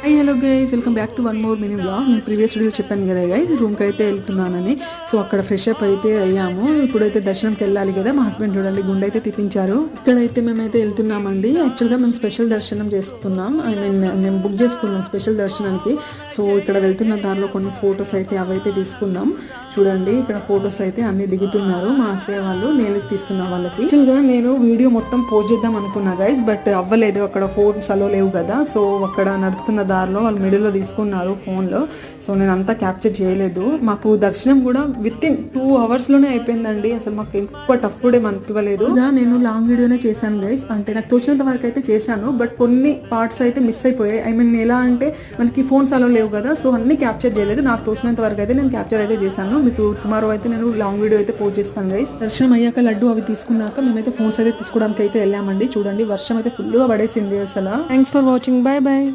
Hello guys, welcome back to one more mini blog. నేను previous video చెప్పాను కదా guys, రూమ్కి అయితే వెళ్తున్నానని. సో అక్కడ ఫ్రెష్ అప్ అయితే అయ్యాము. ఇప్పుడైతే దర్శనంకి వెళ్ళాలి కదా. మా హస్బెండ్ చూడండి గుండె అయితే తిప్పించారు. ఇక్కడైతే మేమైతే వెళ్తున్నామండి. యాక్చువల్గా మేము స్పెషల్ దర్శనం చేసుకున్నాం. మేము బుక్ చేసుకున్నాం స్పెషల్ దర్శనానికి. సో ఇక్కడ వెళ్తున్న దారిలో కొన్ని ఫొటోస్ అయితే అవైతే తీసుకున్నాం. చూడండి ఇక్కడ ఫొటోస్ అయితే అన్ని దిగుతున్నారు మా అత్తయ్య వాళ్ళు. నేను తీస్తున్నా వాళ్ళకి. యాక్చువల్గా నేను వీడియో మొత్తం పోస్ట్ చేద్దాం అనుకున్నా గైస్, బట్ అవ్వలేదు. అక్కడ ఫోన్స్ అలో లేవు కదా. సో అక్కడ నడుస్తున్న దారిలో వాళ్ళు మిడిల్లో తీసుకున్నారు ఫోన్లో. సో నేను అంతా క్యాప్చర్ చేయలేదు. మాకు దర్శనం కూడా విత్-ఇన్ 2 అవర్స్లోనే అయిపోయిందండి. అసలు మాకు ఎక్కువ టఫ్ కూడా అనిపించలేదు. నేను లాంగ్ వీడియోనే చేశాను గైస్. అంటే నాకు తోచినంత వరకు అయితే చేశాను, బట్ కొన్ని పార్ట్స్ అయితే మిస్ అయిపోయాయి. ఎలా అంటే మనకి ఫోన్స్ అలో లేవు కదా. సో అన్ని క్యాప్చర్ చేయలేదు. నాకు తోచినంత వరకు అయితే నేను క్యాప్చర్ అయితే చేశాను. మీకు టుమారో అయితే నేను లాంగ్ వీడియో అయితే పోస్ట్ చేస్తాను గైస్. దర్శనం అయ్యాక లడ్డు అవి తీసుకున్నాక మేమైతే ఫోన్స్ అయితే తీసుకోవడానికి అయితే వెళ్ళామండి. చూడండి వర్షం అయితే ఫుల్గా పడేసింది అసలు. Thanks for watching. Bye bye.